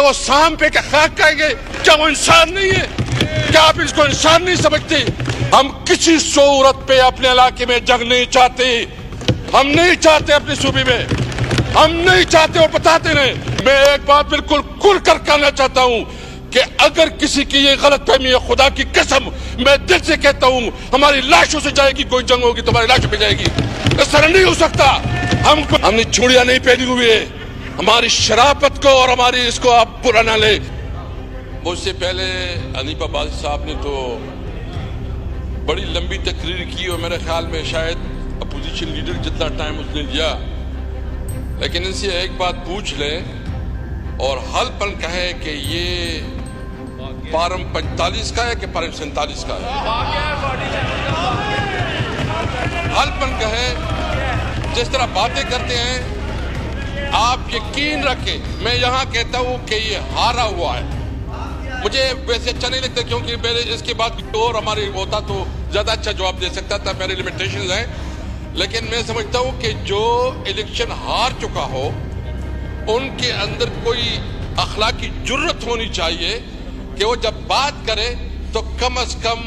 वो सांप पे क्या खाक कहेंगे? क्या वो इंसान नहीं है? क्या आप इसको इंसान नहीं समझते? हम किसी सूरत पे अपने इलाके में जंग नहीं चाहते। हम नहीं चाहते अपने सूबे में, हम नहीं चाहते और बताते नहीं। मैं एक बात बिल्कुल खुल कर कहना चाहता हूं कि अगर किसी की ये गलतफहमी है, खुदा की कसम मैं दिल से कहता हूं, हमारी लाशों से जाएगी, कोई जंग होगी तो हमारी लाशों पे जाएगी। इस तरह नहीं हो सकता। हमने चूड़ियां नहीं पहनी हुई है। हमारी शराफत को और हमारी इसको आप बुरा ना ले। मुझसे पहले हनीफ अब्बासी साहब ने तो बड़ी लंबी तकरीर की और मेरे ख्याल में शायद अपोजिशन लीडर जितना टाइम उसने लिया, लेकिन इनसे एक बात पूछ लें और हलपन कहे कि ये पारम 45 का है कि पारम 47 का है। हलपन कहे, जिस तरह बातें करते हैं, आप यकीन रखें मैं यहां कहता हूं कि ये हारा हुआ है। मुझे वैसे अच्छा नहीं लगता क्योंकि मेरे इसके बाद और हमारी होता तो ज्यादा अच्छा जवाब दे सकता था, मेरे लिमिटेशंस हैं। लेकिन मैं समझता हूं कि जो इलेक्शन हार चुका हो उनके अंदर कोई अखलाकी जुर्रत होनी चाहिए कि वो जब बात करे तो कम से कम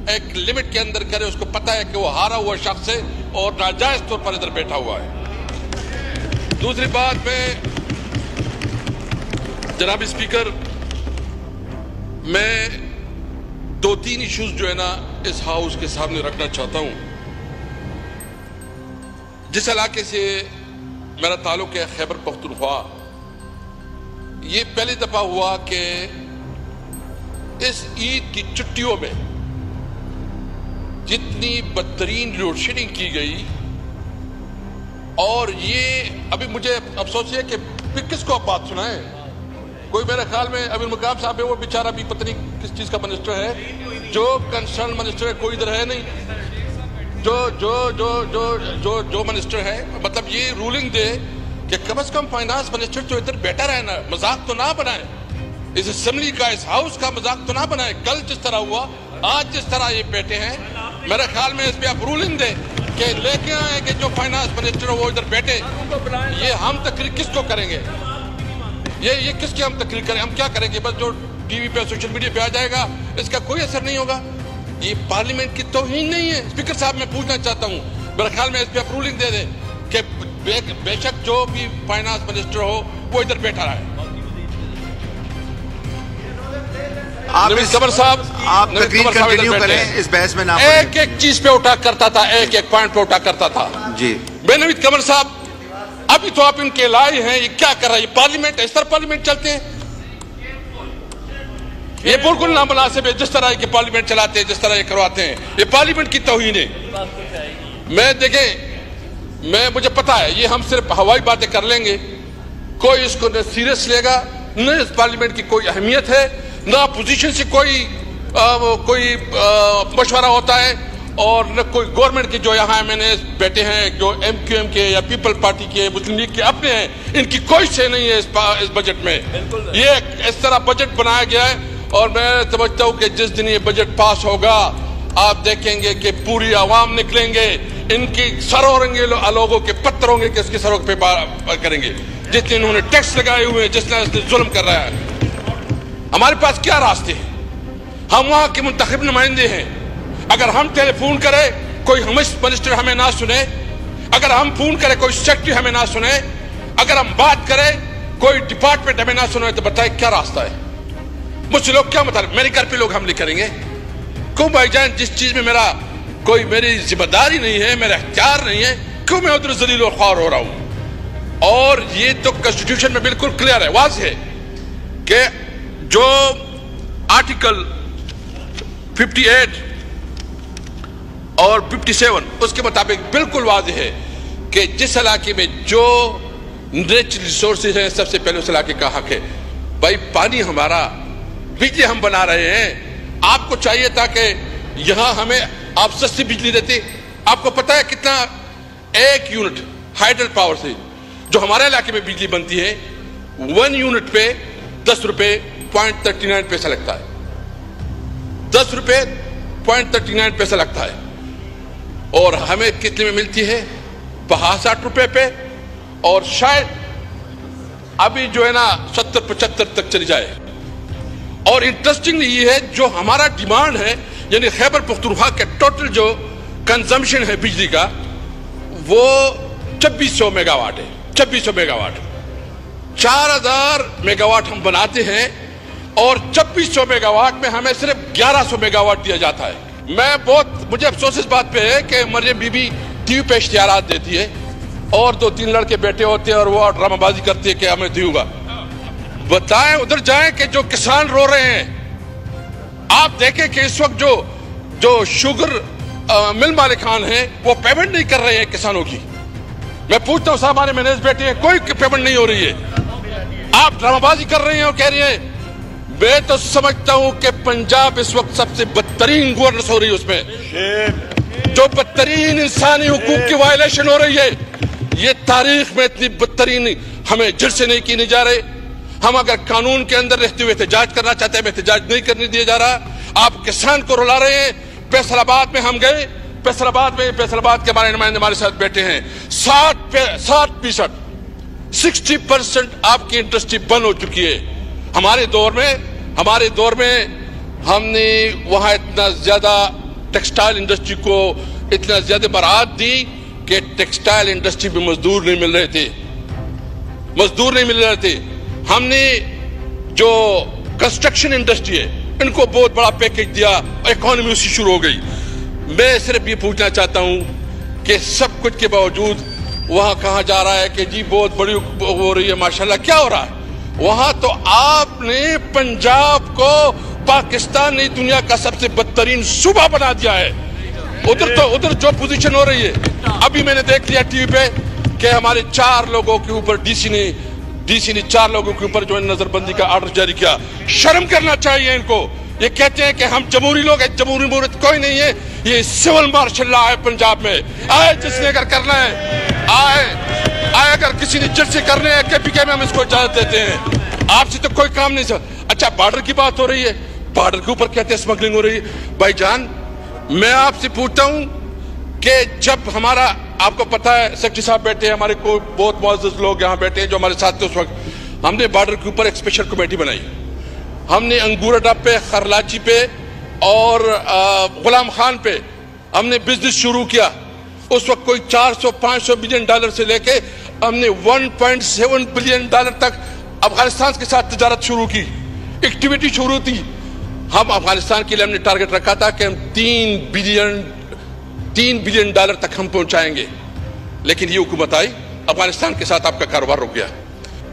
एक लिमिट के अंदर करे। उसको पता है कि वो हारा हुआ शख्स है और नाजायज तौर पर इधर बैठा हुआ है। दूसरी बात, मैं जनाब स्पीकर, मैं 2-3 इश्यूज जो है ना इस हाउस के सामने रखना चाहता हूं। जिस इलाके से मेरा ताल्लुक है, खैबर पख्तूनख्वा, ये पहली दफा हुआ कि इस ईद की छुट्टियों में जितनी बदतरीन लोड शेडिंग की गई, और ये अभी मुझे अफसोस है कि किसको आप बात सुनाए। कोई मेरे ख्याल में अभी मुकाम साहब है, वो बेचारा भी पता नहीं किस चीज का मिनिस्टर है, जो कंसर्न मिनिस्टर है कोई इधर है नहीं। जो मिनिस्टर है, मतलब ये रूलिंग दे कि कम से कम फाइनेंस मिनिस्टर तो इधर बैठा रहे ना, मजाक तो ना बनाए, इस असेंबली का, इस हाउस का मजाक तो ना बनाए। कल जिस तरह हुआ, आज जिस तरह ये बैठे हैं, मेरे ख्याल में इस पे आप रूलिंग दे कि लेके आए कि जो फाइनेंस मिनिस्टर है वो इधर बैठे। ये हम तकरीर किसको करेंगे? ये किसकी हम तकरीर करें? हम क्या करेंगे? बस जो टीवी पे सोशल मीडिया पे आ जाएगा इसका कोई असर नहीं होगा। ये पार्लियामेंट की तौहीन नहीं है। स्पीकर साहब मैं पूछना चाहता हूँ, मेरे ख्याल में इस पे आप रूलिंग दे दें कि बेशक जो भी फाइनेंस मिनिस्टर हो वो इधर बैठा रहा है। कमर साहब, आप तकरीर कंटिन्यू करें, इस बहस में ना एक एक चीज पे उठा करता था, एक एक पॉइंट पे उठा करता था जी। बेनवीद कमर साहब, अभी तो आप इनके लाए हैं, ये क्या कर रहा है? ये पार्लियामेंट है, इस तरह पार्लियामेंट चलते हैं? ये बिल्कुल नामुनासिब है जिस तरह के पार्लियामेंट चलाते हैं, जिस तरह ये करवाते हैं। ये पार्लियामेंट की तौहीन है। मैं देखें, मुझे पता है ये हम सिर्फ हवाई बातें कर लेंगे, कोई इसको न सीरियस लेगा, न इस पार्लियामेंट की कोई अहमियत है, न अपोजिशन से कोई मशवरा होता है, और न कोई गवर्नमेंट के जो यहाँ MNA बैठे हैं, जो MQM के या पीपल पार्टी के, मुस्लिम लीग के अपने हैं, इनकी कोई से नहीं है इस बजट में। ये इस तरह बजट बनाया गया है, और मैं समझता हूँ कि जिस दिन ये बजट पास होगा आप देखेंगे कि पूरी आवाम निकलेंगे, इनकी सर होंगे, लोगों के पत्थर होंगे कि इसके सरों पे करेंगे। जितने इन्होंने टैक्स लगाए हुए हैं, जिसने जुल्म कर रहा है, हमारे पास क्या रास्ते हैं? हम वहां के मुंतखब नुमाइंदे हैं। अगर हम टेलीफोन करें कोई मिनिस्टर हमें ना सुने, अगर हम फोन करें कोई सेक्रेटरी हमें ना सुने, अगर हम बात करें कोई डिपार्टमेंट हमें ना सुने, तो बताए क्या रास्ता है? मुझसे लोग क्या मतलब, मेरे घर पे लोग हमले करेंगे क्यों भाईजान? जिस चीज में मेरी जिम्मेदारी नहीं है, मेरा इख्तियार नहीं है, क्यों मैं उधर जलील और ख्वार हो रहा हूं? और ये तो कॉन्स्टिट्यूशन में बिल्कुल क्लियर है, वाज़ेह है कि जो आर्टिकल 58 और 57 उसके मुताबिक बिल्कुल वाज़ेह है कि जिस इलाके में जो नेचुरल रिसोर्सेज हैं, सबसे पहले उस इलाके का हक है। भाई पानी हमारा, बिजली हम बना रहे हैं, आपको चाहिए था कि यहां हमें आप सस्ती बिजली देते। आपको पता है कितना 1 यूनिट हाइडल पावर से जो हमारे इलाके में बिजली बनती है, 1 यूनिट पे 10 रुपए 0.39 पैसा लगता है। 10 रुपए 0.39 पैसा लगता है, और हमें कितने में मिलती है? 62 रुपए पे, और शायद अभी जो है ना 70-75 तक चली जाए। और इंटरेस्टिंग ये है, जो हमारा डिमांड है यानी खैबर पख्तूनख्वा के टोटल जो कंजम्पशन है बिजली का वो 2600 मेगावाट है। 2600 मेगावाट, 4000 मेगावाट हम बनाते हैं और 2600 मेगावाट में हमें सिर्फ 1100 मेगावाट दिया जाता है। मुझे अफसोस इस बात पे है कि मरियम बीबी टीवी पे इश्तिहारात देती है और 2-3 लड़के बैठे होते हैं और वो ड्रामाबाजी करते हैं कि हमें दूंगा। बताएं, उधर जाएं कि जो किसान रो रहे हैं। आप देखें कि इस वक्त जो शुगर मिल मालिकान हैं वो पेमेंट नहीं कर रहे हैं किसानों की। मैं पूछता हूं, साहब हमारे मैनेजर बैठे हैं, कोई पेमेंट नहीं हो रही है। आप ड्रामाबाजी कर रहे हैं और कह रही है। मैं तो समझता हूं कि पंजाब इस वक्त सबसे बदतरीन गवर्नेंस हो रही है, उसमें जो बदतरीन इंसानी हुकूक की वायलेशन हो रही है। ये तारीख में इतनी बदतरीन हमें जड़ से नहीं की नहीं जा रही। हम अगर कानून के अंदर रहते हुए एहतजाज करना चाहते हैं, एहतजाज नहीं करने दिया जा रहा। आप किसान को रुला रहे हैं। फैसलाबाद में हम गए, फैसलाबाद के हमारे नुमाइंदे हमारे साथ बैठे हैं। 60% 60% आपकी इंडस्ट्री बंद हो चुकी है। हमारे दौर में हमने वहां इतना ज्यादा टेक्सटाइल इंडस्ट्री को इतना ज्यादा बरात दी कि टेक्सटाइल इंडस्ट्री में मजदूर नहीं मिल रहे थे। हमने जो कंस्ट्रक्शन इंडस्ट्री है इनको बहुत बड़ा पैकेज दिया, इकोनॉमी उसकी शुरू हो गई। मैं सिर्फ ये पूछना चाहता हूं कि सब कुछ के बावजूद वहां कहा जा रहा है कि जी बहुत बड़ी हो रही है, माशाल्लाह। क्या हो रहा है वहां? तो आपने पंजाब को पाकिस्तान ने दुनिया का सबसे बदतरीन सूबा बना दिया है। उधर जो पोजीशन हो रही है, अभी मैंने देख लिया टीवी पे कि हमारे 4 लोगों के ऊपर डीसी ने 4 लोगों के ऊपर जो है नजरबंदी का ऑर्डर जारी किया। शर्म करना चाहिए इनको। ये कहते हैं कि हम जमहूरी लोग हैं। जमहूरी मुहूर्त कोई नहीं है, ये सिविल मार्शल लॉ है पंजाब में। आए जिसने अगर करना है आए अगर किसी ने जड़ से करने हैं KPK में हम इसको इजाजत देते हैं। आपसे तो कोई काम नहीं। अच्छा, बॉर्डर की बात हो रही है, बॉर्डर के ऊपर कहते हैं स्मगलिंग हो रही है। भाईजान, मैं आपसे पूछता हूं कि जब हमारा, आपको पता है सेक्रेटरी साहब बैठे हैं, हमारे को बहुत मुअज़्ज़ज़ लोग यहाँ बैठे हैं जो हमारे साथ थे उस वक्त। हमने बॉर्डर के ऊपर एक स्पेशल कमेटी बनाई। हमने अंगूर अड्डा पे, खरलाची पे और गुलाम खान पे हमने बिजनेस शुरू किया। उस वक्त कोई 400-500 बिलियन डॉलर से लेके हमने 1.7 बिलियन डॉलर तक अफगानिस्तान के साथ तजारत शुरू की, एक्टिविटी शुरू थी। हम अफगानिस्तान के लिए हमने टारगेट रखा था कि हम 3 बिलियन डॉलर तक हम पहुंचाएंगे, लेकिन ये हुकूमत आई, अफगानिस्तान के साथ आपका कारोबार रुक गया।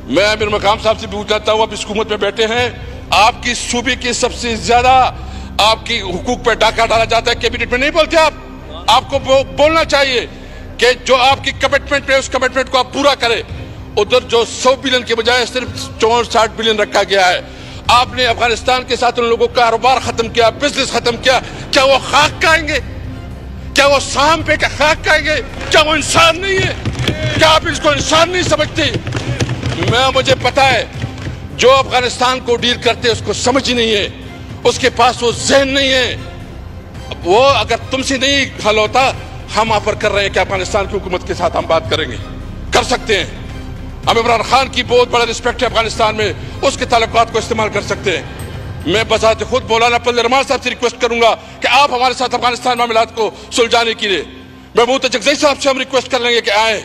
मैं अमीर मकाम साहब से पूछ चाहता हूं, आप इस हुकूमत में बैठे हैं, आपकी सूबे की सबसे ज्यादा आपकी हुकूक पर डाका डाला जाता है, कैबिनेट में नहीं बोलते आप। आपको बोलना चाहिए कि जो आपकी कमिटमेंट है उस कमिटमेंट को आप पूरा करें। उधर जो 100 बिलियन के बजाय सिर्फ 64-60 बिलियन रखा गया है। आपने अफगानिस्तान के साथ उन लोगों का कारोबार खत्म किया, बिजनेस खत्म किया। क्या वो खाक खाएंगे? क्या वो शाम पे का खाक खाएंगे? क्या वो इंसान नहीं है? क्या आप इसको इंसान नहीं समझते? मुझे पता है, जो अफगानिस्तान को डील करते उसको समझ ही नहीं है, उसके पास वो ज़हन नहीं है। वो अगर तुमसे नहीं हल होता, हम ऑफर कर रहे हैं कि अफगानिस्तान की हुकूमत के साथ हम बात करेंगे, कर सकते हैं। हम इमरान खान की बहुत बड़ा रिस्पेक्ट है अफगानिस्तान में, उसके ताल्लुकात को इस्तेमाल कर सकते हैं। मैं बजाते खुद मौलाना फजल रहमान साहब से रिक्वेस्ट करूंगा कि आप हमारे साथ अफगानिस्तान मामलात को सुलझाने के लिए, महमूद अजगज़ई साहब से हम रिक्वेस्ट कर लेंगे कि आए।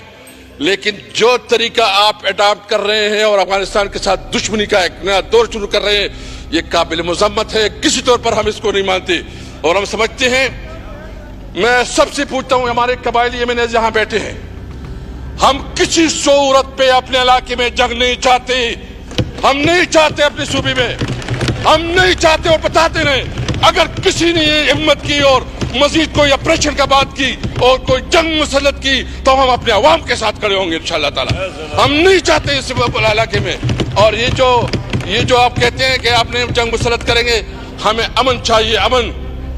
लेकिन जो तरीका आप अडॉप्ट कर रहे हैं और अफगानिस्तान के साथ दुश्मनी का एक नया दौर शुरू कर रहे हैं, ये काबिल मुज़म्मत है। किसी तौर पर हम इसको नहीं मानते और हम समझते हैं। मैं सबसे पूछता हूं, हमारे कबायली एमएनए यहां बैठे हैं, हम किसी सूरत पे अपने इलाके में जंग नहीं चाहते। हम नहीं चाहते अपने सूबे में, हम नहीं चाहते और बताते नहीं। अगर किसी ने ये हिम्मत की और मजीद कोई ऑपरेशन का बात की और कोई जंग मुसल्लत की तो हम अपने अवाम के साथ खड़े होंगे इंशाअल्लाह ताला। हम नहीं चाहते इस इलाके में। और ये जो आप कहते हैं कि आपने जंग मुसल्लत करेंगे, हमें अमन चाहिए,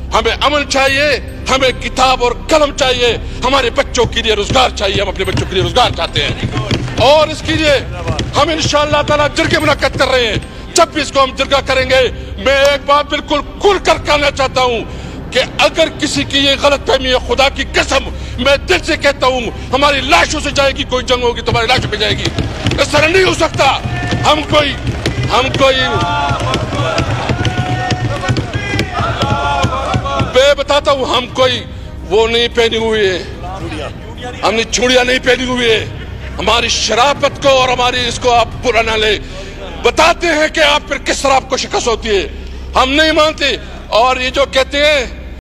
हमें अमन चाहिए, हमें किताब और कलम चाहिए, हमारे बच्चों के लिए रोजगार चाहिए। हम अपने बच्चों के लिए रोजगार चाहते हैं और इसके लिए हम इंशाअल्लाह ताला जरगे मुनक्कद कर रहे हैं। 26 को हम जरगा करेंगे। मैं एक बात बिल्कुल खुल कर कहना चाहता हूं कि अगर किसी की ये गलत फहमी है, खुदा की कसम मैं दिल से कहता हूं, हमारी लाशों से जाएगी कोई जंग होगी तो हमारी लाशों पे जाएगी। इस तरह नहीं हो सकता। हम कोई मैं बताता हूं, हम कोई वो नहीं पहनी हुई है, हमने चूड़ियां नहीं पहनी हुई है। हमारी शराफत को और हमारी इसको आप बुरा ना ले। बताते हैं कि आप फिर किस तरह आपको शिकस्त होती है, हम नहीं मानते। और ये जो कहते हैं